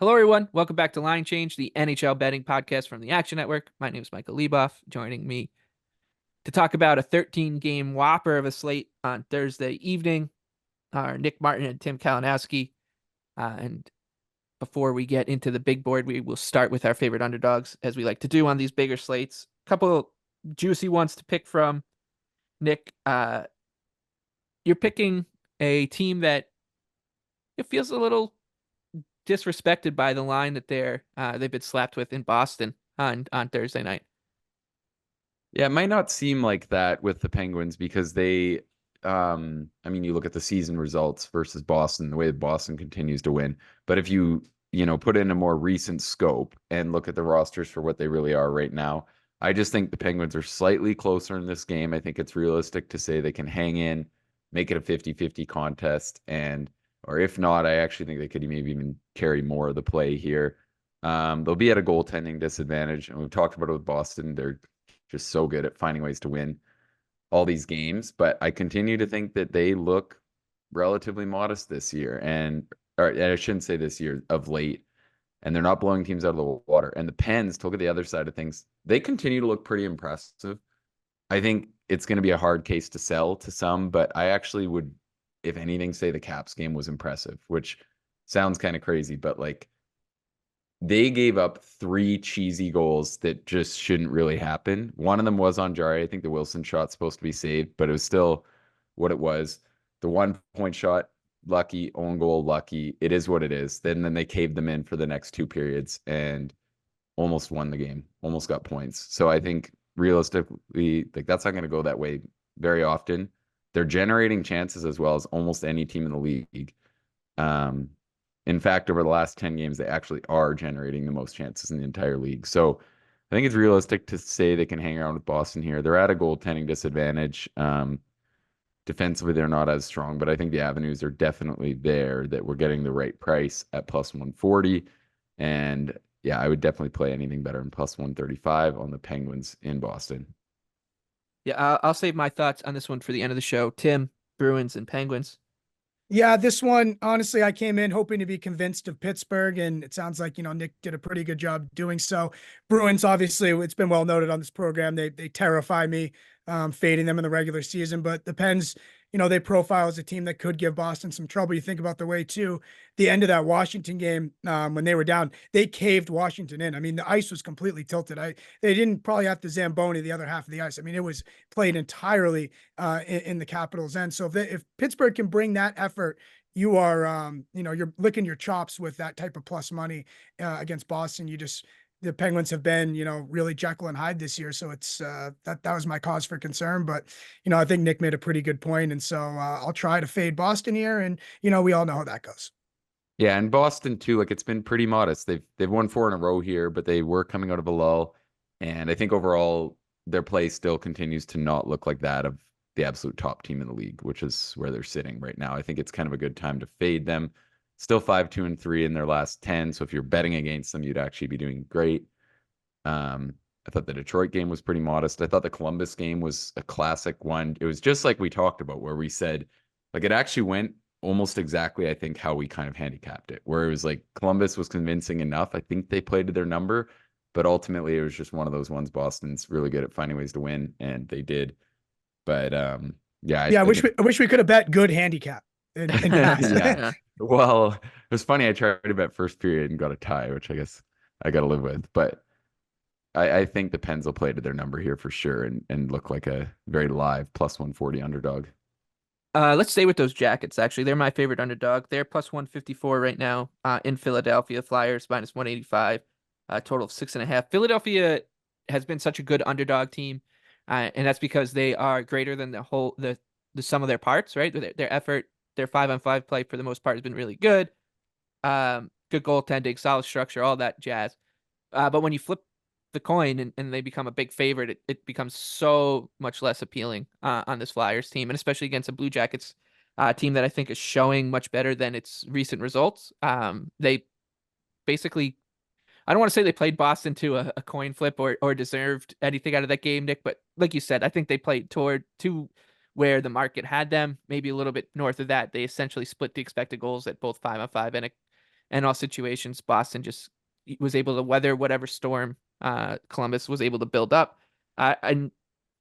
Hello, everyone. Welcome back to Line Change, the NHL betting podcast from the Action Network. My name is Michael Leboff. Joining me to talk about a 13-game whopper of a slate on Thursday evening are Nick Martin and Tim Kalinowski. And before we get into the big board, we will start with our favorite underdogs, as we like to do on these bigger slates. A couple juicy ones to pick from. Nick, you're picking a team that it feels a little disrespected by the line that they've been slapped with in Boston on Thursday night. Yeah, it might not seem like that with the Penguins because they, you look at the season results versus Boston, the way that Boston continues to win. But if you put in a more recent scope and look at the rosters for what they really are right now, I just think the Penguins are slightly closer in this game. I think it's realistic to say they can hang in, make it a 50-50 contest, or if not, I actually think they could maybe even carry more of the play here. They'll be at a goaltending disadvantage, and we've talked about it with Boston. They're just so good at finding ways to win all these games. But I continue to think that they look relatively modest this year. Or I shouldn't say this year, of late. And they're not blowing teams out of the water. And the Pens, to look at the other side of things, they continue to look pretty impressive. I think it's going to be a hard case to sell to some, but I actually would, if anything, say the Caps game was impressive, which sounds kind of crazy, but like, they gave up 3 cheesy goals that just shouldn't really happen. One of them was on Jari. I think the Wilson shot's supposed to be saved, but it was still what it was. The 1-point shot, lucky. Own goal, lucky. It is what it is. Then they caved them in for the next 2 periods and almost won the game, almost got points. So I think realistically, like, that's not going to go that way very often. They're generating chances as well as almost any team in the league. In fact, over the last 10 games, they actually are generating the most chances in the entire league. So I think it's realistic to say they can hang around with Boston here. They're at a goaltending disadvantage. Defensively, they're not as strong, but I think the avenues are definitely there that we're getting the right price at plus 140. And yeah, I would definitely play anything better than plus 135 on the Penguins in Boston. Yeah, I'll save my thoughts on this one for the end of the show. Tim, Bruins and Penguins. Yeah, this one, honestly, I came in hoping to be convinced of Pittsburgh, and it sounds like, Nick did a pretty good job doing so. Bruins, obviously, it's been well noted on this program. They terrify me, fading them in the regular season, but the Pens, they profile as a team that could give Boston some trouble. You think about the way, too, the end of that Washington game, when they were down, they caved Washington in. I mean, the ice was completely tilted. They didn't probably have to Zamboni the other half of the ice. I mean, it was played entirely in the Capitals' end. So if Pittsburgh can bring that effort, you are, you're licking your chops with that type of plus money against Boston. The Penguins have been, really Jekyll and Hyde this year. So it's that was my cause for concern. But, I think Nick made a pretty good point. And so I'll try to fade Boston here. And, we all know how that goes. Yeah, and Boston too, like, it's been pretty modest. They've won 4 in a row here, but they were coming out of a lull. And I think overall their play still continues to not look like that of the absolute top team in the league, which is where they're sitting right now. I think it's kind of a good time to fade them. Still 5-2-3 in their last 10. So if you're betting against them, you'd actually be doing great. I thought the Detroit game was pretty modest. I thought the Columbus game was a classic one. It was just like we talked about, where we said, like, it actually went almost exactly, I think, how we kind of handicapped it, where it was like Columbus was convincing enough. I think they played to their number, but ultimately it was just one of those ones. Boston's really good at finding ways to win, and they did. But yeah. I wish we could have bet good handicap. Yeah. Well, it was funny. I tried to bet first period and got a tie, which I guess I got to live with. But I think the Pens will play to their number here for sure and look like a very live plus 140 underdog. Let's stay with those Jackets, actually. They're my favorite underdog. They're plus 154 right now in Philadelphia. Flyers minus 185, total of 6.5. Philadelphia has been such a good underdog team, and that's because they are greater than the sum of their parts, right? Their effort, their 5-on-5 play for the most part has been really good. Good goaltending, solid structure, all that jazz. But when you flip the coin and they become a big favorite, it becomes so much less appealing on this Flyers team, and especially against a Blue Jackets team that I think is showing much better than its recent results. They basically, I don't want to say they played Boston to a coin flip or deserved anything out of that game, Nick, but like you said, I think they played to where the market had them, maybe a little bit north of that. They essentially split the expected goals at both 5-on-5 in all situations. Boston just was able to weather whatever storm Columbus was able to build up. And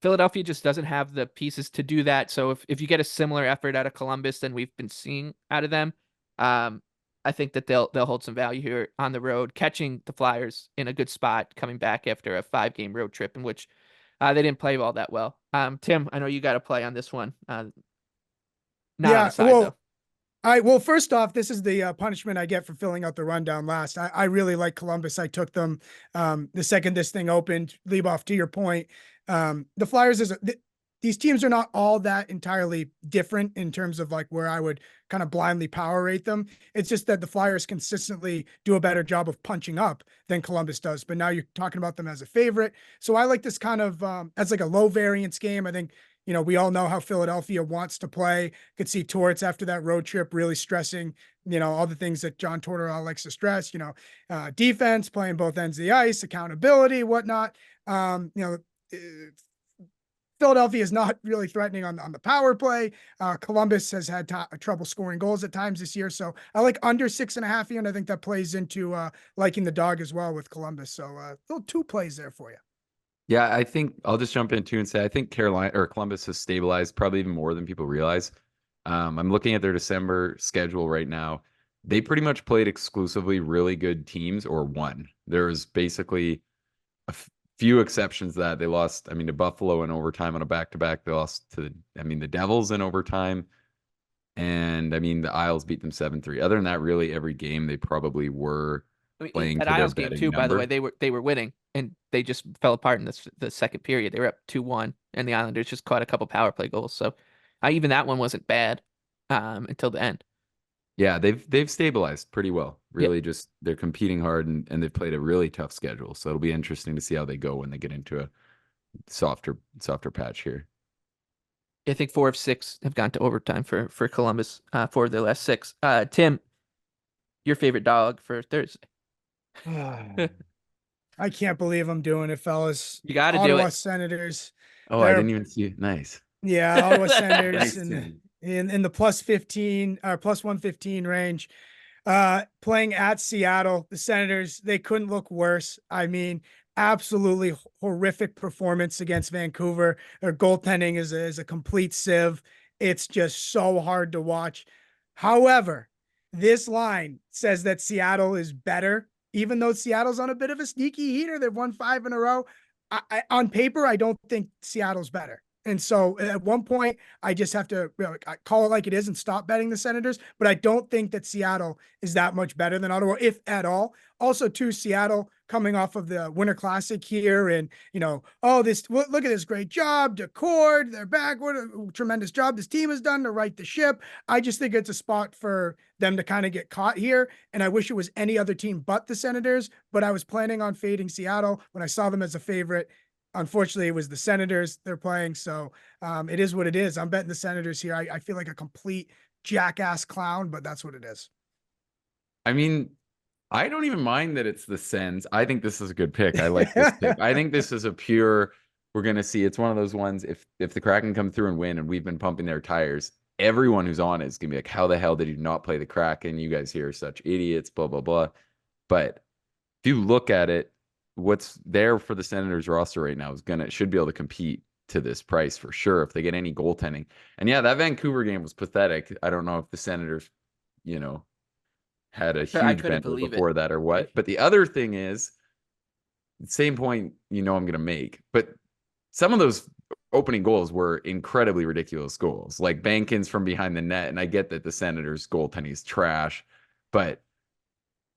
Philadelphia just doesn't have the pieces to do that. So if you get a similar effort out of Columbus than we've been seeing out of them, I think that they'll hold some value here on the road, catching the Flyers in a good spot, coming back after a 5-game road trip in which they didn't play all that well. Tim, I know you got to play on this one. Not on the side though. Well, first off, this is the punishment I get for filling out the rundown last. I really like Columbus. I took them the second this thing opened. Leboff, to your point, the Flyers these teams are not all that entirely different in terms of like where I would kind of blindly power rate them. It's just that the Flyers consistently do a better job of punching up than Columbus does. But now you're talking about them as a favorite. So I like this kind of as like a low variance game. I think, we all know how Philadelphia wants to play. Could see Torts after that road trip really stressing, all the things that John Tortorella likes to stress, defense, playing both ends of the ice, accountability, whatnot. Philadelphia is not really threatening on the power play. Columbus has had trouble scoring goals at times this year. So I like under 6.5 here. And I think that plays into liking the dog as well with Columbus. So little 2 plays there for you. Yeah, I think I'll just jump in too and say I think Columbus has stabilized probably even more than people realize. I'm looking at their December schedule right now. They pretty much played exclusively really good teams or won. There was basically a few exceptions that they lost. I mean, to Buffalo in overtime on a back-to-back. They lost to the Devils in overtime. And I mean, the Isles beat them 7-3. Other than that, really every game they probably were playing that to their Isles game betting too, by the number. way, they were winning and they just fell apart in the second period. They were up 2-1 and the Islanders just caught a couple power play goals. So even that one wasn't bad until the end. Yeah, they've stabilized pretty well. Really, Yep. just they're competing hard and they've played a really tough schedule. So it'll be interesting to see how they go when they get into a softer patch here. I think 4 of 6 have gone to overtime for Columbus. 4 of their last 6. Tim, your favorite dog for Thursday? I can't believe I'm doing it, fellas. You got to do Ottawa it. Senators. Oh, I didn't even see it. Nice. Yeah, Ottawa Senators Nice. in the plus 15 or plus 115 range. Playing at Seattle, the Senators, they couldn't look worse. I mean, absolutely horrific performance against Vancouver. Their goaltending is a complete sieve. It's just so hard to watch. However, this line says that Seattle is better, even though Seattle's on a bit of a sneaky heater. They've won 5 in a row. On paper, I don't think Seattle's better. And so at one point, I just have to call it like it is and stop betting the Senators. But I don't think that Seattle is that much better than Ottawa, if at all. Also, too, Seattle coming off of the Winter Classic here, and look at this great job, Decord, they're back. What a tremendous job this team has done to right the ship. I just think it's a spot for them to kind of get caught here. And I wish it was any other team but the Senators. But I was planning on fading Seattle when I saw them as a favorite. Unfortunately, it was the Senators they're playing. So it is what it is. I'm betting the Senators here. I feel like a complete jackass clown, but that's what it is. I mean, I don't even mind that it's the Sens. I think this is a good pick. I like this pick. I think this is we're going to see. It's one of those ones, if the Kraken come through and win and we've been pumping their tires, everyone who's on it is going to be like, how the hell did you not play the Kraken? You guys here are such idiots, blah, blah, blah. But if you look at it, what's there for the Senators roster right now should be able to compete to this price for sure if they get any goaltending. And yeah, that Vancouver game was pathetic. I don't know if the Senators, had a huge bender before that or what. But the other thing is, same point I'm going to make, but some of those opening goals were incredibly ridiculous goals, like Bankins from behind the net. And I get that the Senators goaltending is trash, but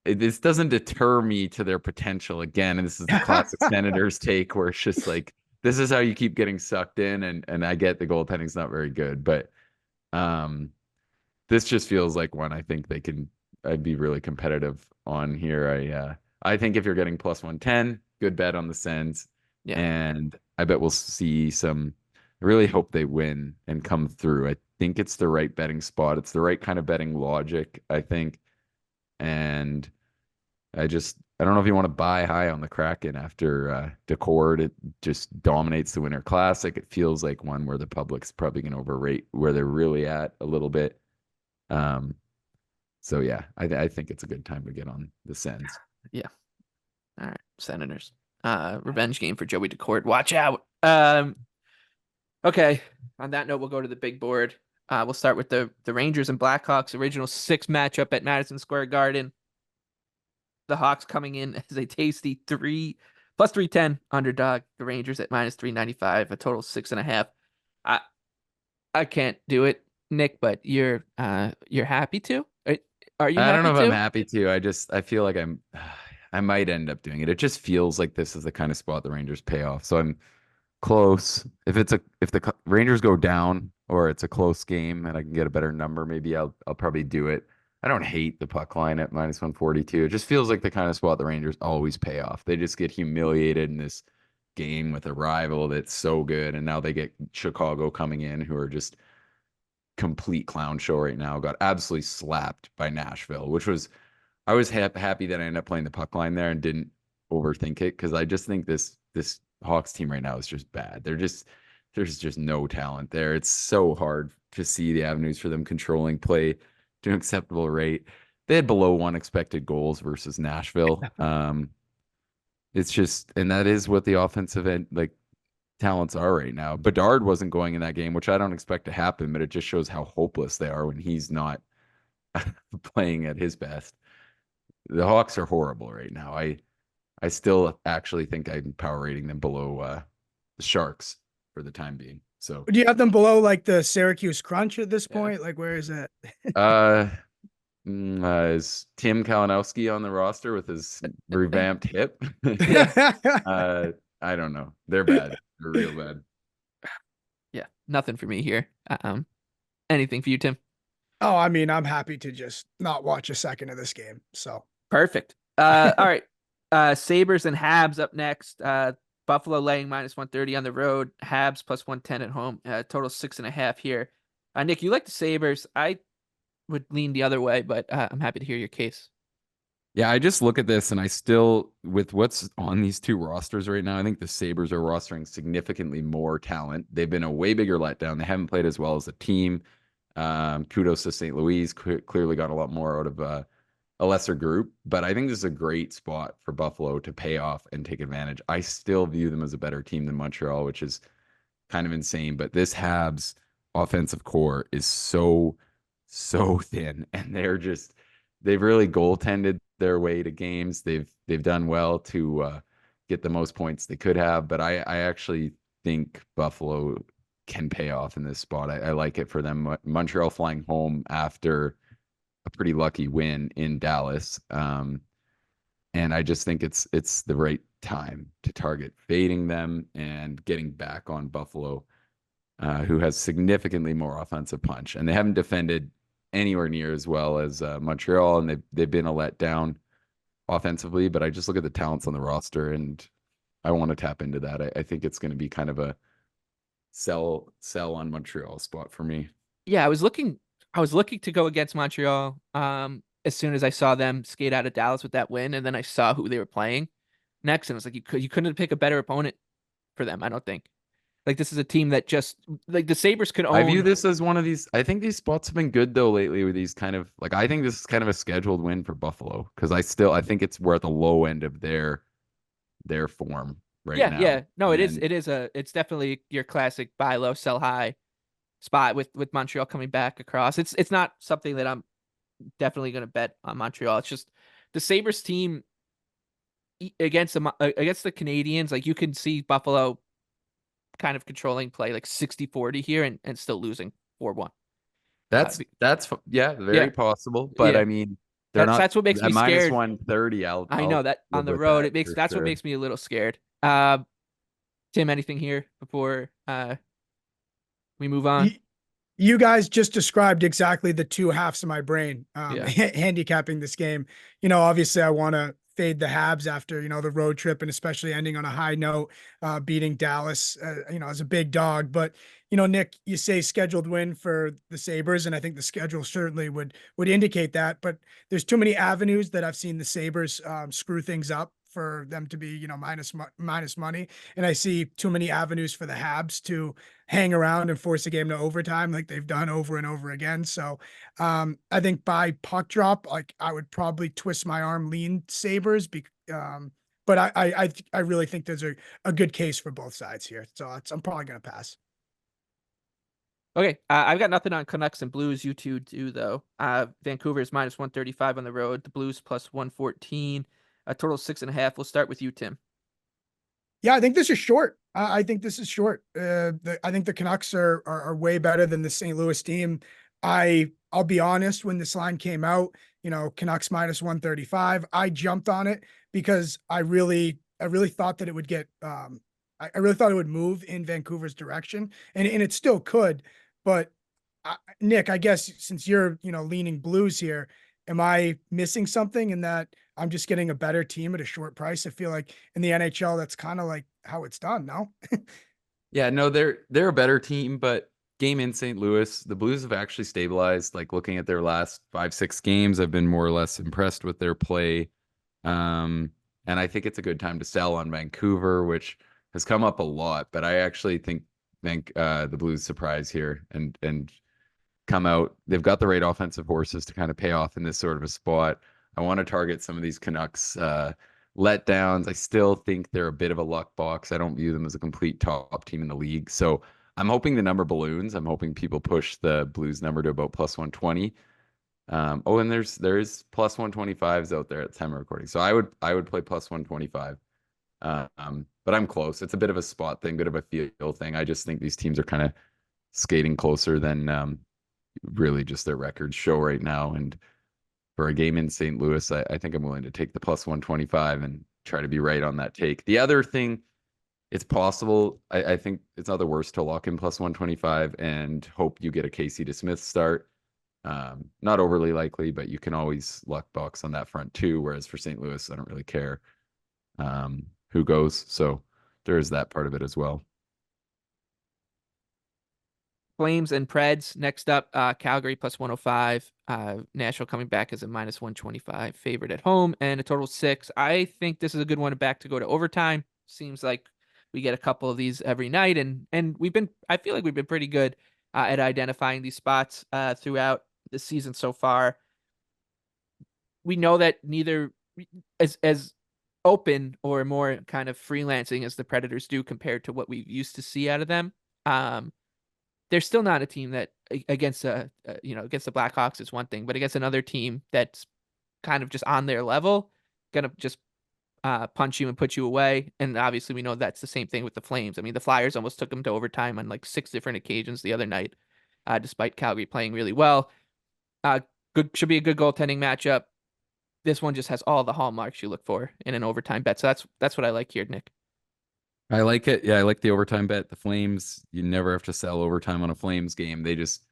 this doesn't deter me to their potential again. And this is the classic Senators take where it's just like, this is how you keep getting sucked in. And I get the goaltending's not very good, but this just feels like one I think I'd be really competitive on here. I think if you're getting plus 110, good bet on the Sens. Yeah. And I bet we'll see I really hope they win and come through. I think it's the right betting spot. It's the right kind of betting logic, I think. And I don't know if you want to buy high on the Kraken after Decord. It just dominates the Winter Classic. It feels like one where the public's probably going to overrate where they're really at a little bit. So yeah, I think it's a good time to get on the Sens. Yeah. All right. Senators. Revenge game for Joey DeCourt. Watch out. Okay. On that note, we'll go to the big board. We'll start with the Rangers and Blackhawks original 6 matchup at Madison Square Garden. The Hawks coming in as a tasty plus 310 underdog. The Rangers at minus 395, a total 6.5. I can't do it, Nick, but you're happy to? Are you I don't happy know if I'm to? happy to. I feel like I might end up doing it. It just feels like this is the kind of spot the Rangers pay off. So I'm close. If the Rangers go down or it's a close game and I can get a better number, maybe I'll probably do it. I don't hate the puck line at minus 142. It just feels like the kind of spot the Rangers always pay off. They just get humiliated in this game with a rival that's so good, and now they get Chicago coming in, who are just complete clown show right now. Got absolutely slapped by Nashville, which was I was happy that I ended up playing the puck line there and didn't overthink it, because I just think this Hawks team right now is just bad. There's just no talent there. It's so hard to see the avenues for them controlling play to an acceptable rate. They had below 1 expected goals versus Nashville. It's just, and that is what the offensive end, like, talents are right now. Bedard wasn't going in that game, which I don't expect to happen, but it just shows how hopeless they are when he's not playing at his best. The Hawks are horrible right now. I still actually think I'm power rating them below the Sharks for the time being. So Do you have them below like the Syracuse Crunch at this point? Like, where is that? Is Tim Kalinowski on the roster with his revamped hip? I don't know. They're bad. They're real bad. Yeah, nothing for me here. Anything for you, Tim? Oh, I mean, I'm happy to just not watch a second of this game. So Perfect. All right. Sabres and Habs up next. Buffalo laying minus 130 on the road. Habs plus 110 at home. Total 6.5 here. Nick, you like the Sabres. I would lean the other way, but I'm happy to hear your case. Yeah, I just look at this and I still, with what's on these two rosters right now, I think the Sabres are rostering significantly more talent. They've been a way bigger letdown. They haven't played as well as a team. Kudos to St. Louis. Clearly got a lot more out of a lesser group, but I think this is a great spot for Buffalo to pay off and take advantage. I still view them as a better team than Montreal, which is kind of insane, but this Habs offensive core is so thin, and they've really goaltended their way to games. They've done well to get the most points they could have, but I actually think Buffalo can pay off in this spot. I like it for them. Montreal flying home after a pretty lucky win in Dallas. And I just think it's the right time to target fading them and getting back on Buffalo, who has significantly more offensive punch. And they haven't defended anywhere near as well as Montreal, and they've been a letdown offensively, but I just look at the talents on the roster and I want to tap into that. I think it's going to be kind of a sell on Montreal spot for me. Yeah, I was looking to go against Montreal as soon as I saw them skate out of Dallas with that win, and then I saw who they were playing next, and it was like you couldn't pick a better opponent for them, I don't think. Like, this is a team that just, like, the Sabres could own. I view this as one of these. I think these spots have been good though lately with these kind of, like, I think this is kind of a scheduled win for Buffalo, because I think we're at the low end of their form right now. Yeah. No, and it's definitely your classic buy low, sell high spot with Montreal coming back across. It's not something that I'm definitely going to bet on Montreal. It's just the Sabres team against the Canadiens. Like, you can see Buffalo kind of controlling play like 60-40 here and still losing 4-1. That's very possible. But yeah. I mean, that's what makes me minus scared. 130. I know that on the road that's what makes me a little scared. Tim, anything here before we move on? You guys just described exactly the two halves of my brain handicapping this game. Obviously I want to fade the Habs after, the road trip, and especially ending on a high note, beating Dallas, as a big dog. But, Nick, you say scheduled win for the Sabres, and I think the schedule certainly would indicate that. But there's too many avenues that I've seen the Sabres screw things up for them to be, minus money. And I see too many avenues for the Habs to hang around and force a game to overtime like they've done over and over again. So I think by puck drop, like I would probably twist my arm, lean Sabres. But I really think there's a good case for both sides here. So I'm probably going to pass. Okay, I've got nothing on Canucks and Blues. You two do though. Vancouver is minus 135 on the road. The Blues plus 114. A total 6.5. We'll start with you, Tim. Yeah, I think this is short. I think this is short. I think the Canucks are way better than the St. Louis team. I'll be honest, when this line came out, Canucks minus 135, I jumped on it because I really thought that it would get I really thought it would move in Vancouver's direction, and it still could. But Nick, I guess since you're leaning Blues here, am I missing something in that I'm just getting a better team at a short price? I feel like in the NHL, that's kind of like how it's done. No. Yeah, no, they're a better team, but game in St. Louis, the Blues have actually stabilized. Like looking at their last 5-6 games, I've been more or less impressed with their play. And I think it's a good time to sell on Vancouver, which has come up a lot. But I actually think the Blues surprise here and come out. They've got the right offensive horses to kind of pay off in this sort of a spot. I want to target some of these Canucks letdowns. I still think they're a bit of a luck box. I don't view them as a complete top team in the league. So I'm hoping the number balloons. I'm hoping people push the Blues number to about plus 120. And there's plus 125s out there at the time of recording. So I would play plus 125. But I'm close. It's a bit of a spot thing, bit of a feel thing. I just think these teams are kind of skating closer than really just their records show right now. And for a game in St. Louis, I think I'm willing to take the plus 125 and try to be right on that take. The other thing, it's possible. I think it's not the worst to lock in plus 125 and hope you get a Casey DeSmith start. Not overly likely, but you can always luck box on that front too. Whereas for St. Louis, I don't really care who goes. So there is that part of it as well. Flames and Preds next up. Calgary plus 105. Nashville coming back as a minus 125 favorite at home and a total 6. I think this is a good one back to go to overtime. Seems like we get a couple of these every night, and I feel like we've been pretty good at identifying these spots throughout the season so far. We know that neither as open or more kind of freelancing as the Predators do compared to what we used to see out of them. They're still not a team that against against the Blackhawks is one thing, but against another team that's kind of just on their level, gonna just punch you and put you away. And obviously we know that's the same thing with the Flames. I mean, the Flyers almost took them to overtime on like 6 different occasions the other night, despite Calgary playing really well. Should be a good goaltending matchup. This one just has all the hallmarks you look for in an overtime bet. So that's what I like here, Nick. I like it. Yeah, I like the overtime bet. The Flames, you never have to sell overtime on a Flames game. They just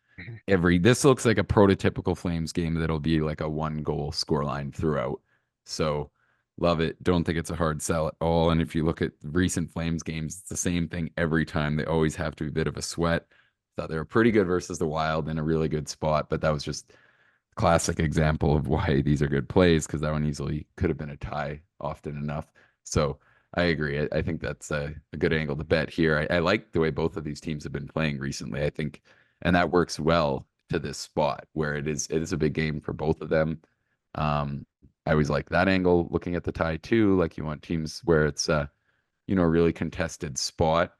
this looks like a prototypical Flames game that'll be like a 1-goal scoreline throughout. So love it. Don't think it's a hard sell at all. And if you look at recent Flames games, it's the same thing every time. They always have to be a bit of a sweat. Thought they were pretty good versus the Wild in a really good spot, but that was just a classic example of why these are good plays, because that one easily could have been a tie often enough. So I agree. I think that's a good angle to bet here. I like the way both of these teams have been playing recently, I think, and that works well to this spot where it is a big game for both of them. I always like that angle looking at the tie too. Like you want teams where it's a really contested spot.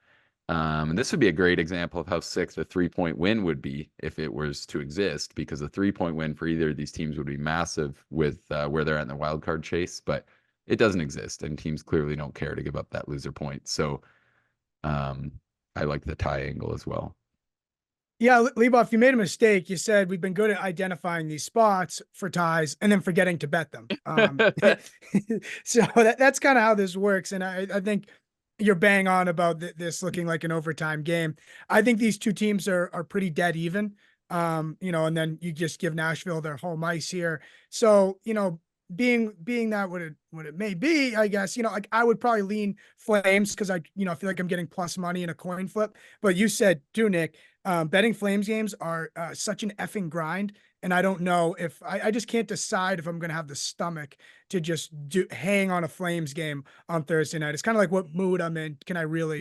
And this would be a great example of how sick the 3-point win would be if it was to exist, because a 3-point win for either of these teams would be massive with where they're at in the wild card chase, but it doesn't exist, and teams clearly don't care to give up that loser point. So I like the tie angle as well. Yeah, Leboff, you made a mistake. You said we've been good at identifying these spots for ties and then forgetting to bet them. So that's kind of how this works. And I think you're bang on about this looking like an overtime game. I think these two teams are pretty dead even. And then you just give Nashville their home ice here. So, being that what it may be, I guess, like I would probably lean Flames because I feel like I'm getting plus money in a coin flip. But you said too, Nick, betting Flames games are such an effing grind. And I don't know if I just can't decide if I'm going to have the stomach to just hang on a Flames game on Thursday night. It's kind of like what mood I'm in. Can I really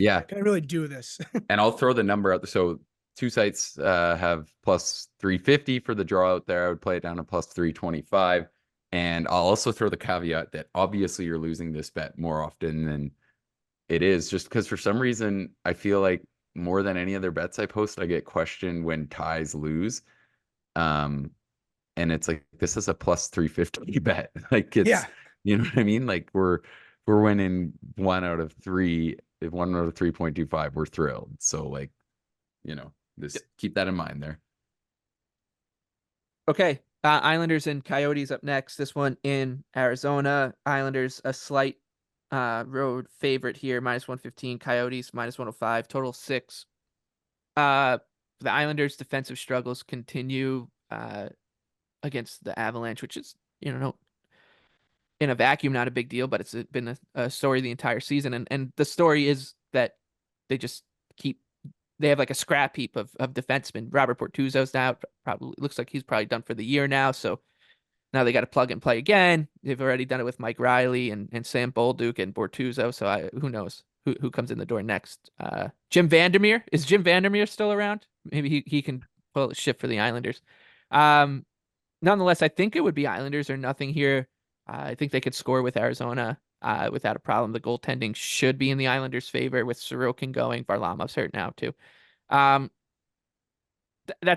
do this? And I'll throw the number out there. So two sites have plus 350 for the draw out there. I would play it down to plus 325. And I'll also throw the caveat that obviously you're losing this bet more often than it is, just because for some reason I feel like more than any other bets I post, I get questioned when ties lose. And it's like, this is a plus 350 bet. Like it's, you know what I mean? Like we're winning 1 out of 3, if 1 out of 3.25, we're thrilled. So like, just keep that in mind there. Okay. Islanders and Coyotes up next. This one in Arizona. Islanders a slight road favorite here, -115. Coyotes -105. Total 6. The Islanders' defensive struggles continue against the Avalanche, which is, in a vacuum, not a big deal, but it's been a story the entire season. And the story is that they just they have like a scrap heap of defensemen. Robert Bortuzzo's now probably looks like he's probably done for the year now. So now they got to plug and play again. They've already done it with Mike Riley and Sam Bolduc and Bortuzzo. So who knows who comes in the door next? Jim Vandermeer. Is Jim Vandermeer still around? Maybe he can pull a shift for the Islanders. Nonetheless, I think it would be Islanders or nothing here. I think they could score with Arizona without a problem. The goaltending should be in the Islanders' favor with Sorokin going. Varlamov's hurt now too. That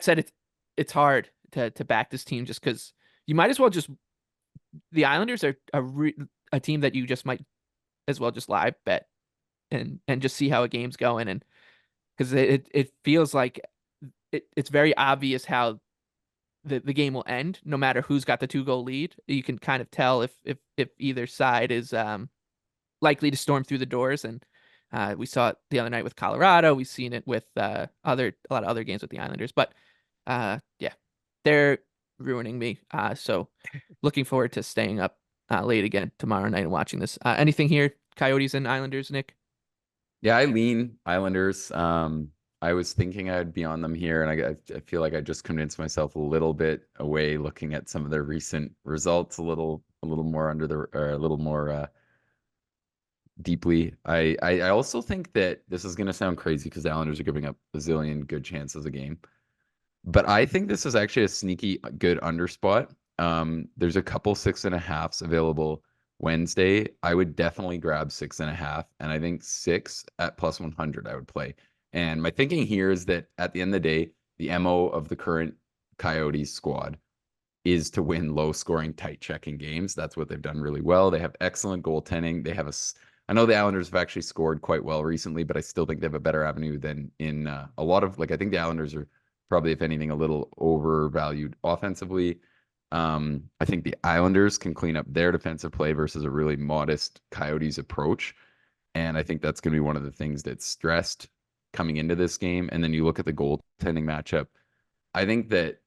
said, it's hard to back this team just because you might as well just. The Islanders are a team that you just might as well just live bet and just see how a game's going, and because it feels like it's very obvious how the game will end no matter who's got the 2-goal lead. You can kind of tell if either side is likely to storm through the doors, and we saw it the other night with Colorado. We've seen it with a lot of other games with the Islanders, but yeah, they're ruining me. So looking forward to staying up late again tomorrow night and watching this. Anything here, Coyotes and Islanders, Nick? Yeah, I lean Islanders. I was thinking I'd be on them here, and I feel like I just convinced myself a little bit away looking at some of their recent results a little more a little more deeply. I also think that this is going to sound crazy because the Islanders are giving up a zillion good chances a game, but I think this is actually a sneaky good under spot. There's a couple 6.5s available Wednesday. I would definitely grab 6.5, and I think 6 at plus 100 I would play. And my thinking here is that at the end of the day, the MO of the current Coyotes squad is to win low-scoring, tight-checking games. That's what they've done really well. They have excellent goaltending. They have I know the Islanders have actually scored quite well recently, but I still think they have a better avenue than in a lot of, I think the Islanders are probably, if anything, a little overvalued offensively. I think the Islanders can clean up their defensive play versus a really modest Coyotes approach. And I think that's going to be one of the things that's stressed coming into this game. And then you look at the goaltending matchup. I think that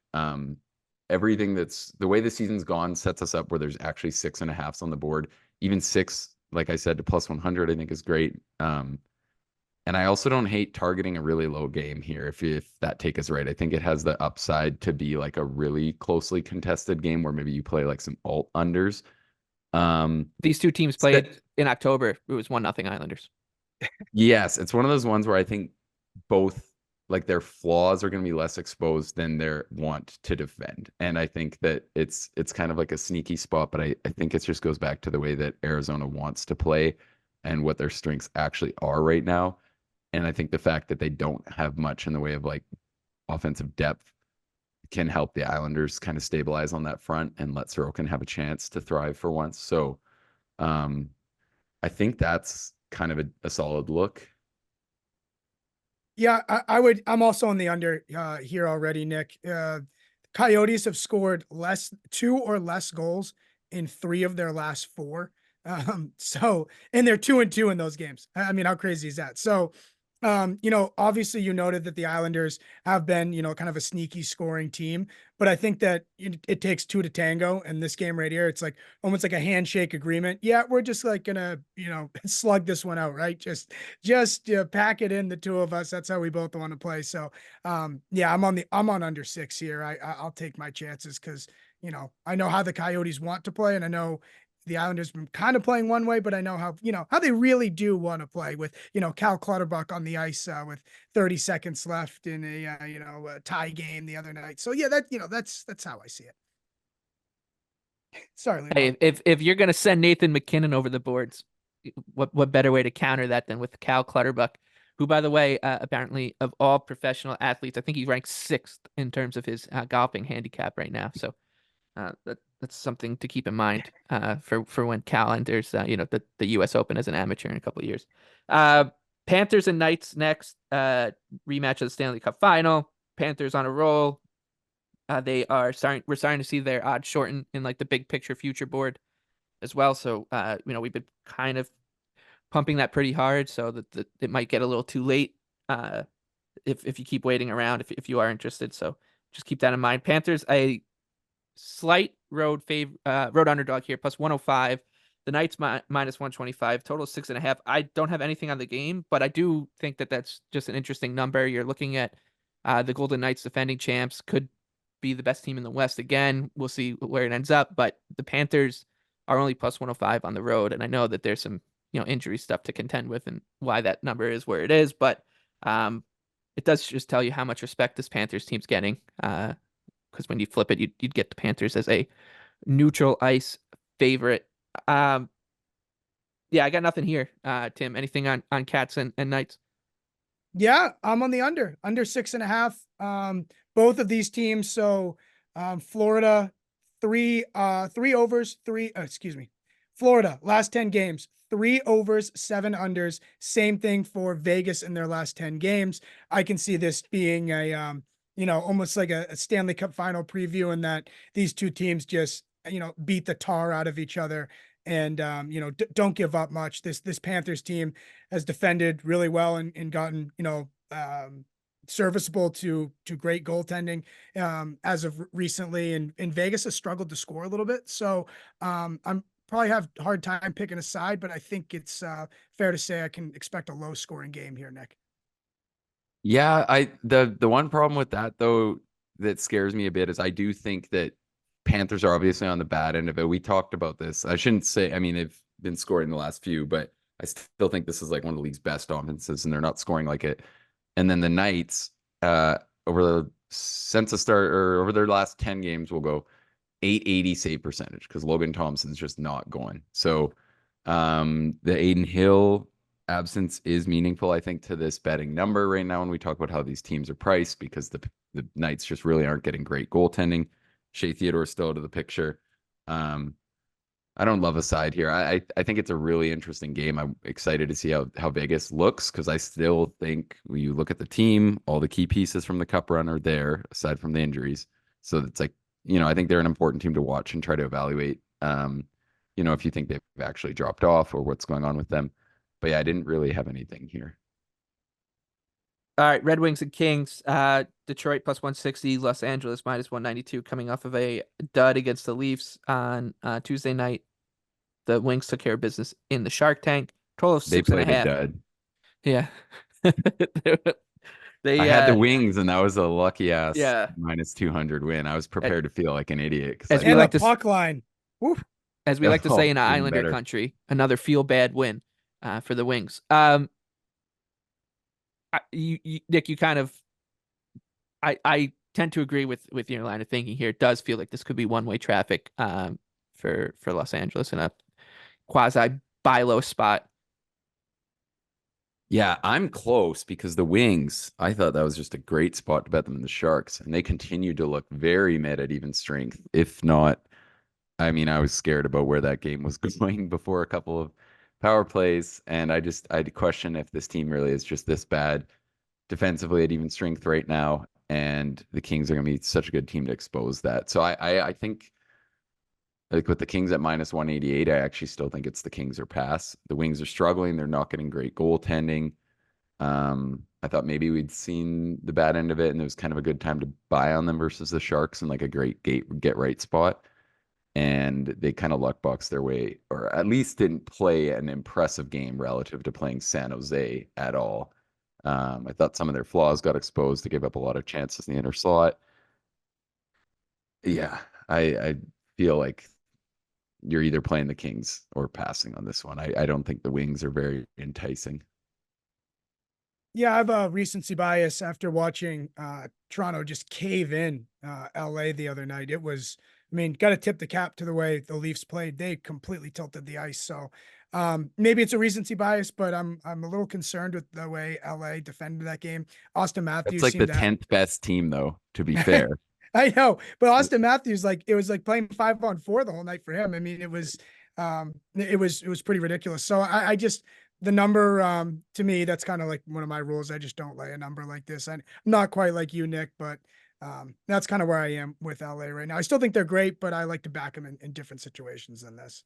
everything that's the way the season's gone sets us up where there's actually 6.5s on the board. Even 6, like I said, to plus 100, I think is great. And I also don't hate targeting a really low game here if that take is right. I think it has the upside to be like a really closely contested game where maybe you play like some alt unders. These two teams played in October. It was 1-0 Islanders. Yes, it's one of those ones where I think both like their flaws are going to be less exposed than their want to defend. And I think that it's kind of like a sneaky spot, but I think it just goes back to the way that Arizona wants to play and what their strengths actually are right now. And I think the fact that they don't have much in the way of like offensive depth can help the Islanders kind of stabilize on that front and let Sorokin have a chance to thrive for once. So I think that's kind of a solid look. Yeah, I'm also on the under here already, Nick. Coyotes have scored 2 or less goals in 3 of their last 4. And they're 2-2 in those games. I mean, how crazy is that? So Obviously you noted that the Islanders have been, kind of a sneaky scoring team, but I think that it takes two to tango. And this game right here, it's like almost like a handshake agreement. Yeah, we're just like gonna, slug this one out, right? Just pack it in, the two of us. That's how we both want to play. So, yeah, I'm on under 6 here. I'll take my chances because I know how the Coyotes want to play, and I know the Islanders been kind of playing one way, but I know how they really do want to play with, Cal Clutterbuck on the ice with 30 seconds left in a tie game the other night. So yeah, that's how I see it. Sorry, Leo. Hey, if you're gonna send Nathan MacKinnon over the boards, what better way to counter that than with Cal Clutterbuck, who, by the way, apparently of all professional athletes, I think he ranks 6th in terms of his golfing handicap right now. So that's something to keep in mind for when Cal enters the U.S. Open as an amateur in a couple of years. Panthers and Knights next, rematch of the Stanley Cup Final. Panthers on a roll. We're starting to see their odds shorten in like the big picture future board as well. So we've been kind of pumping that pretty hard, so that it might get a little too late if you keep waiting around if you are interested. So just keep that in mind. Panthers a slight road underdog here, plus 105. The Knights minus 125. Total 6.5. I don't have anything on the game, but I do think that that's just an interesting number. You're looking at the Golden Knights, defending champs, could be the best team in the West again. We'll see where it ends up, but the Panthers are only plus 105 on the road, and I know that there's some injury stuff to contend with and why that number is where it is, but it does just tell you how much respect this Panthers team's getting. Because when you flip it, you'd get the Panthers as a neutral ice favorite. Yeah, I got nothing here. Tim, anything on Cats and Knights? Yeah, I'm on the under 6.5. Both of these teams. So, Florida, three overs, Florida, last 10 games, 3 overs, 7 unders. Same thing for Vegas in their last 10 games. I can see this being a, almost like a Stanley Cup final preview, in that these two teams just, beat the tar out of each other. And, don't give up much. This Panthers team has defended really well and gotten, serviceable to great goaltending as of recently. And Vegas has struggled to score a little bit. So I'm probably have a hard time picking a side, but I think it's fair to say I can expect a low scoring game here, Nick. Yeah, the one problem with that though that scares me a bit is I do think that Panthers are obviously on the bad end of it. We talked about this. I shouldn't say, I mean, they've been scoring the last few, but I still think this is like one of the league's best offenses, and they're not scoring like it. And then the Knights, since the start or over their last 10 games, will go 880 save percentage because Logan Thompson's just not going. So the Aiden Hill absence is meaningful, I think, to this betting number right now when we talk about how these teams are priced, because the Knights just really aren't getting great goaltending. Shea Theodore still out of the picture. I don't love a side here. I think it's a really interesting game. I'm excited to see how Vegas looks, because I still think when you look at the team, all the key pieces from the Cup run are there, aside from the injuries. So it's like, I think they're an important team to watch and try to evaluate, if you think they've actually dropped off or what's going on with them. But yeah, I didn't really have anything here. All right, Red Wings and Kings. Detroit plus 160, Los Angeles minus 192, coming off of a dud against the Leafs on Tuesday night. The Wings took care of business in the Shark Tank. Total of 6.5. They played a dud. Yeah. I had the Wings, and that was a lucky ass minus 200 win. I was prepared to feel like an idiot. As we like to puck line. Woof. As we like to say in Islander country, another feel bad win for the Wings. Nick, you kind of, I tend to agree with your line of thinking here. It does feel like this could be one-way traffic for Los Angeles in a quasi buy low spot. Yeah, I'm close because the Wings, I thought that was just a great spot to bet them in the Sharks, and they continue to look very mid at even strength. If not, I mean, I was scared about where that game was going before a couple of power plays, and I'd question if this team really is just this bad defensively at even strength right now, and the Kings are going to be such a good team to expose that. So I think, like with the Kings at minus 188, I actually still think it's the Kings or pass. The Wings are struggling. They're not getting great goaltending. I thought maybe we'd seen the bad end of it, and it was kind of a good time to buy on them versus the Sharks in like a great get right spot. And they kind of luck boxed their way, or at least didn't play an impressive game relative to playing San Jose at all. I thought some of their flaws got exposed. They gave up a lot of chances in the inner slot. Yeah, I feel like you're either playing the Kings or passing on this one. I don't think the Wings are very enticing. Yeah, I have a recency bias after watching Toronto just cave in LA the other night. It was, I mean, got to tip the cap to the way the Leafs played. They completely tilted the ice. So maybe it's a recency bias, but I'm a little concerned with the way LA defended that game. Austin That's Matthews like the seemed to 10th best team, though, to be fair. I know, but Austin Matthews, like it was like playing 5-on-4 the whole night for him. I mean, it was pretty ridiculous. So I just the number to me, that's kind of like one of my rules. I just don't lay a number like this. I'm not quite like you, Nick, but that's kind of where I am with LA right now. I still think they're great, but I like to back them in different situations than this.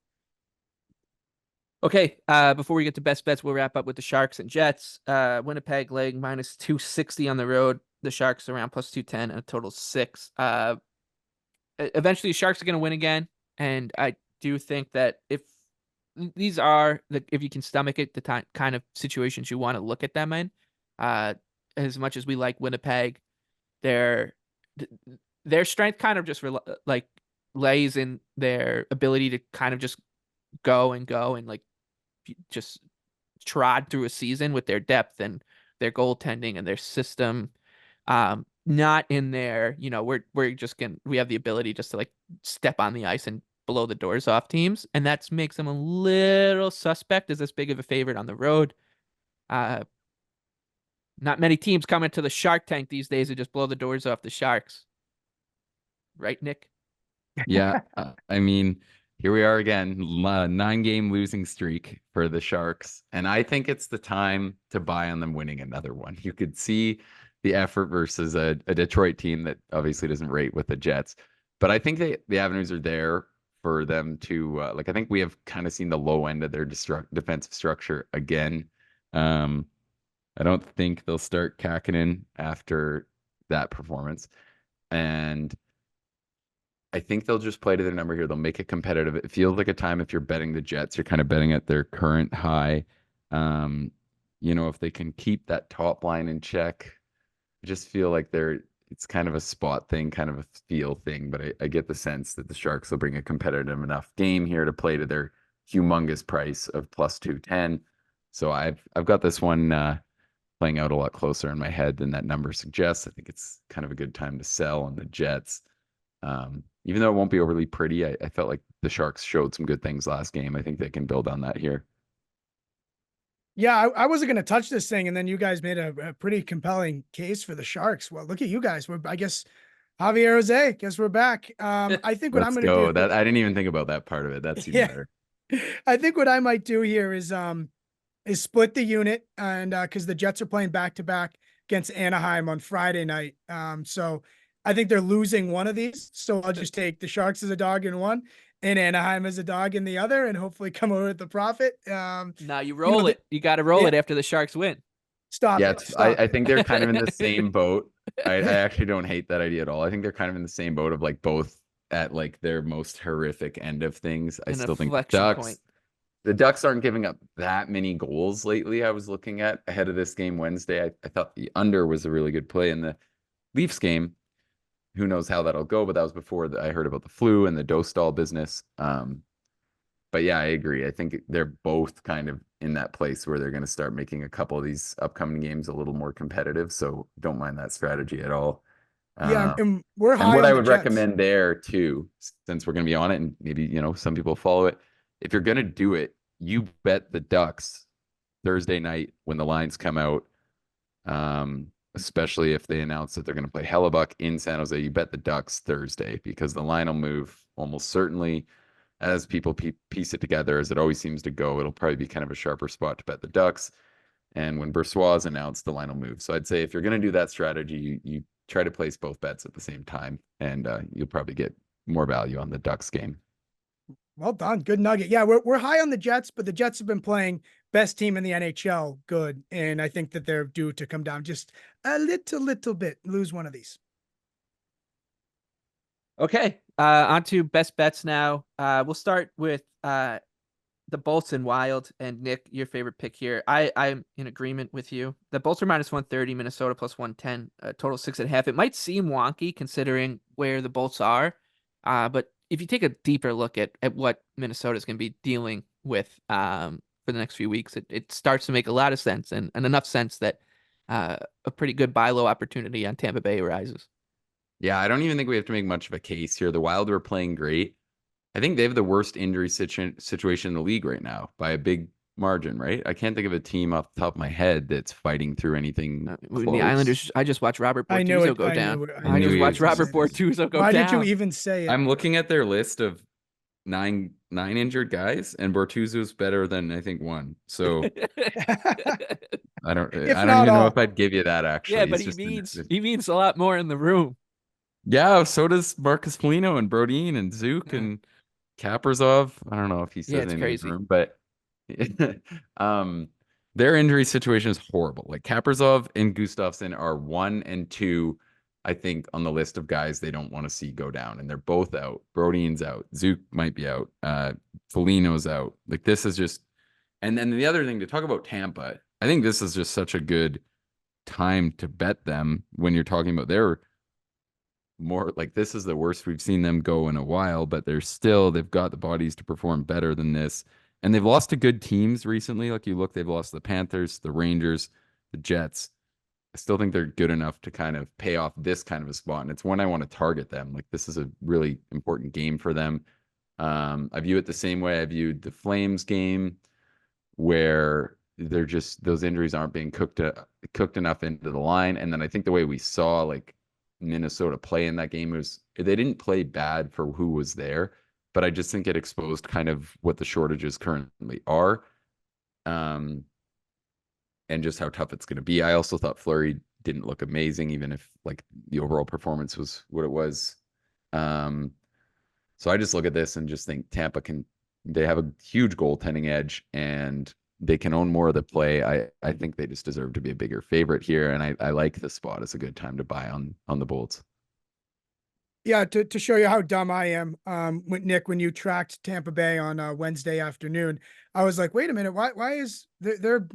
Okay, before we get to best bets, we'll wrap up with the Sharks and Jets. Winnipeg laying minus 260 on the road. The Sharks around plus 210 and a total 6. Eventually, the Sharks are going to win again, and I do think that if these are if you can stomach it, the kind of situations you want to look at them in. As much as we like Winnipeg, their strength kind of just like lays in their ability to kind of just go and like just trod through a season with their depth and their goaltending and their system. Not in there, we're just we have the ability just to like step on the ice and blow the doors off teams, and that makes them a little suspect as this big of a favorite on the road. Not many teams come into the Shark Tank these days and just blow the doors off the Sharks. Right, Nick? Yeah, I mean, here we are again, 9-game losing streak for the Sharks, and I think it's the time to buy on them winning another one. You could see the effort versus a Detroit team that obviously doesn't rate with the Jets, but I think the avenues are there for them to I think we have kind of seen the low end of their defensive structure again. I don't think they'll start MacKinnon after that performance, and I think they'll just play to their number here. They'll make it competitive. It feels like a time if you're betting the Jets, you're kind of betting at their current high. If they can keep that top line in check, I just feel like it's kind of a spot thing, kind of a feel thing. But I get the sense that the Sharks will bring a competitive enough game here to play to their humongous price of plus 210. So I've got this one playing out a lot closer in my head than that number suggests. I think it's kind of a good time to sell on the Jets. Even though it won't be overly pretty, I felt like the Sharks showed some good things last game. I think they can build on that here. Yeah, I wasn't going to touch this thing, and then you guys made a pretty compelling case for the Sharks. Well, look at you guys. I guess Javier Jose. Guess we're back. I think what I'm going to do. That I didn't even think about that part of it. That's even better. I think what I might do here is split the unit, and because the Jets are playing back to back against Anaheim on Friday night. So I think they're losing one of these. So I'll just take the Sharks as a dog in one and Anaheim as a dog in the other, and hopefully come over with the profit. Now you roll it. You got to roll it after the Sharks win. Stop. I think they're kind of in the same boat. I actually don't hate that idea at all. I think they're kind of in the same boat of like both at like their most horrific end of things. I still think the Ducks aren't giving up that many goals lately. I was looking at ahead of this game Wednesday. I thought the under was a really good play in the Leafs game. Who knows how that'll go, but that was before I heard about the flu and the Dostal business. But yeah, I agree. I think they're both kind of in that place where they're going to start making a couple of these upcoming games a little more competitive. So don't mind that strategy at all. Yeah, and we're high. And what on I would the Jets. recommend there too, since we're going to be on it, and maybe some people follow it. If you're going to do it, you bet the Ducks Thursday night when the lines come out. Especially if they announce that they're going to play Hellebuck in San Jose, you bet the Ducks Thursday because the line will move almost certainly as people piece it together, as it always seems to go. It'll probably be kind of a sharper spot to bet the Ducks. And when Brossoit is announced, the line will move. So I'd say if you're going to do that strategy, you try to place both bets at the same time, and you'll probably get more value on the Ducks game. Well done. Good nugget. Yeah, we're high on the Jets, but the Jets have been playing best team in the NHL good. And I think that they're due to come down just a little bit, lose one of these. Okay. On to best bets now. We'll start with the Bolts and Wild, and Nick, your favorite pick here. I'm in agreement with you. The Bolts are minus 130, Minnesota plus 110, total 6.5. It might seem wonky considering where the Bolts are, but if you take a deeper look at what Minnesota is going to be dealing with for the next few weeks, it starts to make a lot of sense, and enough sense that a pretty good buy low opportunity on Tampa Bay arises. Yeah, I don't even think we have to make much of a case here. The Wild are playing great. I think they have the worst injury situation in the league right now by a big margin, right? I can't think of a team off the top of my head that's fighting through anything When close. the Islanders, I just watched Robert I knew Bortuzzo it. go I down. knew it. I I knew just he watched was Robert gonna Bortuzzo go Why down. did you even say it? I'm looking at their list of nine injured guys, and Bortuzzo's better than I think one. So I don't If even not know all. if I'd give you that Yeah, actually. but It's just he means a lot more in the room. yeah, so does Marcus Foligno and Brodin and Zook Yeah. and Kaprizov. I don't know if he Yeah, says it's anything in the crazy. room, but um their injury situation is horrible. Like Kaprizov and Gustafsson are 1 and 2, I think, on the list of guys they don't want to see go down, and they're both out. Brodin's out. Zook might be out. Foligno's out. Like this is just, and then the other thing to talk about Tampa, I think this is just such a good time to bet them when you're talking about their more like this is the worst we've seen them go in a while, but they've got the bodies to perform better than this. And they've lost to good teams recently. Like you look, they've lost the Panthers, the Rangers, the Jets. I still think they're good enough to kind of pay off this kind of a spot. And it's when I want to target them. Like this is a really important game for them. I view it the same way I viewed the Flames game, where they're just those injuries aren't being cooked enough into the line. And then I think the way we saw like Minnesota play in that game was they didn't play bad for who was there, but I just think it exposed kind of what the shortages currently are, and just how tough it's going to be. I also thought Fleury didn't look amazing, even if like the overall performance was what it was. So I just look at this and just think Tampa they have a huge goaltending edge and they can own more of the play. I think they just deserve to be a bigger favorite here. And I like the spot. It's a good time to buy on the Bolts. Yeah, to show you how dumb I am, Nick, when you tracked Tampa Bay on Wednesday afternoon, I was like, wait a minute, why is they're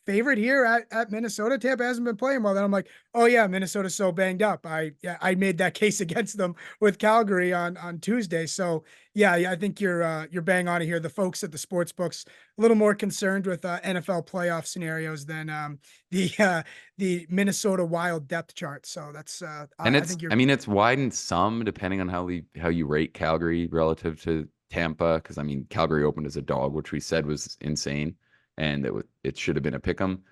favorite here at Minnesota? Tampa hasn't been playing well. Then I'm like, oh yeah, Minnesota's so banged up. I made that case against them with Calgary on Tuesday. So yeah, I think you're bang on it here. The folks at the sports books a little more concerned with NFL playoff scenarios than the Minnesota Wild depth chart. So that's And I think you're. I mean, it's widened some depending on how you rate Calgary relative to Tampa. Because I mean, Calgary opened as a dog, which we said was insane, and it should have been a pick 'em.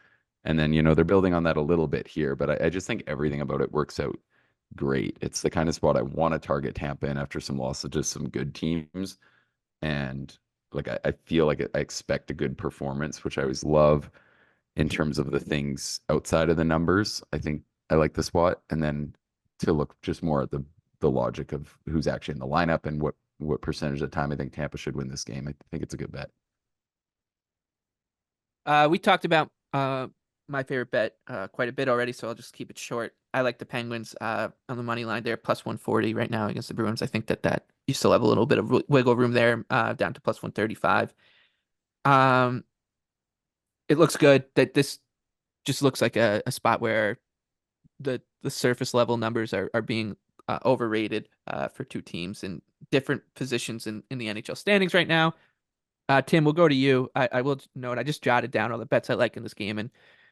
And then they're building on that a little bit here, but I just think everything about it works out great. It's the kind of spot I want to target Tampa in after some losses to some good teams, and like I feel like I expect a good performance, which I always love in terms of the things outside of the numbers. I think I like the spot, and then to look just more at the logic of who's actually in the lineup and what percentage of the time I think Tampa should win this game. I think it's a good bet. We talked about my favorite bet quite a bit already, so I'll just keep it short. I like the Penguins on the money line there, plus 140 right now against the Bruins. I think that you still have a little bit of wiggle room there, down to plus 135. It looks good. That this just looks like a spot where the surface level numbers are being overrated for two teams in different positions in the NHL standings right now. Tim, we'll go to you. I will note I just jotted down all the bets I like in this game, and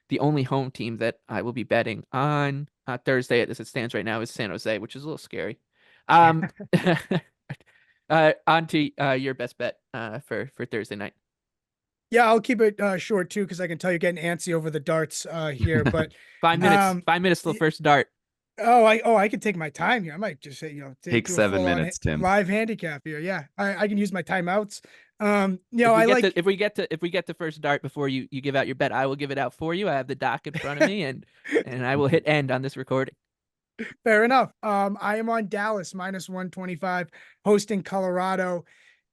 the only home team that I will be betting on Thursday, as it stands right now, is San Jose, which is a little scary. Um, on to your best bet for Thursday night. Yeah, I'll keep it short too, because I can tell you're getting antsy over the darts here. But 5 minutes. 5 minutes till the first dart. I could take my time here. I might just say, Take do a 7 full-on minutes, Tim. live handicap here. Yeah, I can use my timeouts. If we get to first dart before you give out your bet, I will give it out for you. I have the doc in front of me, and I will hit end on this recording. Fair enough. I am on Dallas minus 125, hosting Colorado.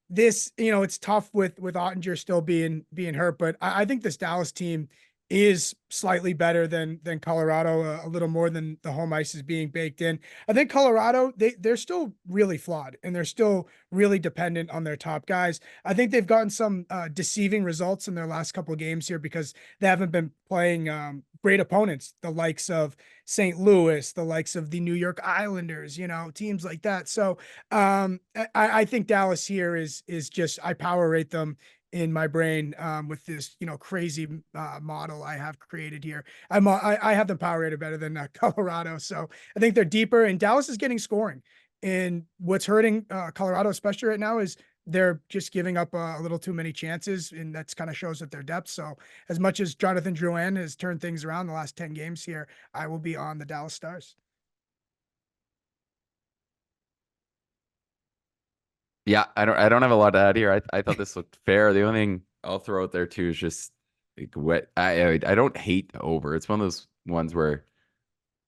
this, it's tough with Ottinger still being hurt, but I think this Dallas team is slightly better than Colorado, a little more than the home ice is being baked in. I think Colorado, they're still really flawed and they're still really dependent on their top guys. I think they've gotten some deceiving results in their last couple of games here because they haven't been playing great opponents, the likes of St. Louis, the likes of the New York Islanders, teams like that. So I think Dallas here is just, I power rate them in my brain with this, crazy model I have created here. I have them power rated better than Colorado. So I think they're deeper, and Dallas is getting scoring. And what's hurting Colorado, especially right now, is they're just giving up a little too many chances, and that's kind of shows at their depth. So as much as Jonathan Drouin has turned things around the last 10 games here, I will be on the Dallas Stars. Yeah, I don't have a lot to add here. I thought this looked fair. The only thing I'll throw out there too is just like what I don't hate the over. It's one of those ones where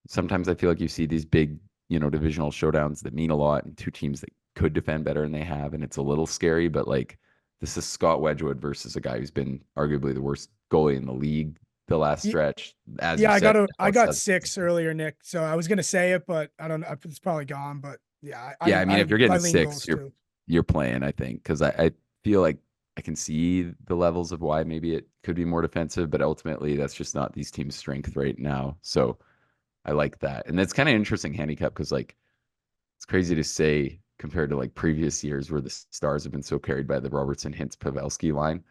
sometimes I feel like you see these big, divisional showdowns that mean a lot and two teams that could defend better than they have, and it's a little scary, but like this is Scott Wedgwood versus a guy who's been arguably the worst goalie in the league the last stretch. As Yeah, you said, I got 6 earlier, Nick. So I was gonna say it, but I don't know. It's probably gone. But yeah, I mean, if you're getting lean 6, goals too. you're playing, I think, because I feel like I can see the levels of why maybe it could be more defensive, but ultimately that's just not these teams' strength right now. So I like that. And that's kind of interesting handicap because like it's crazy to say compared to like previous years where the Stars have been so carried by the Robertson, Hintz, Pavelski line.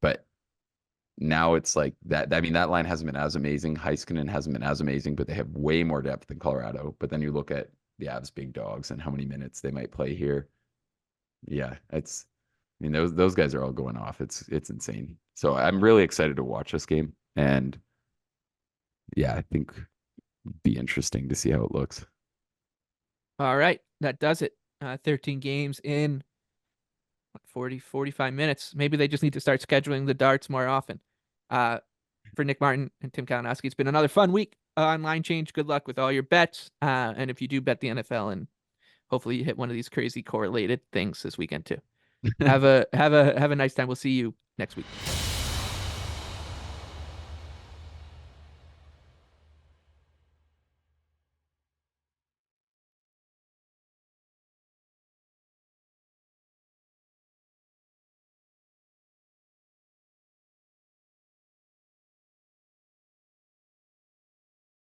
But now it's like that. I mean, that line hasn't been as amazing. Heiskanen hasn't been as amazing, but they have way more depth than Colorado. But then you look at the Avs big dogs and how many minutes they might play here. Yeah, I mean, those guys are all going off. It's insane. So I'm really excited to watch this game, and yeah, I think it'd be interesting to see how it looks. All right, that does it. 13 games in 45 minutes. Maybe they just need to start scheduling the darts more often. For Nick Martin and Tim Kalinowski, it's been another fun week on Line Change. Good luck with all your bets. And if you do bet the NFL, and hopefully you hit one of these crazy correlated things this weekend too. Have a nice time. We'll see you next week.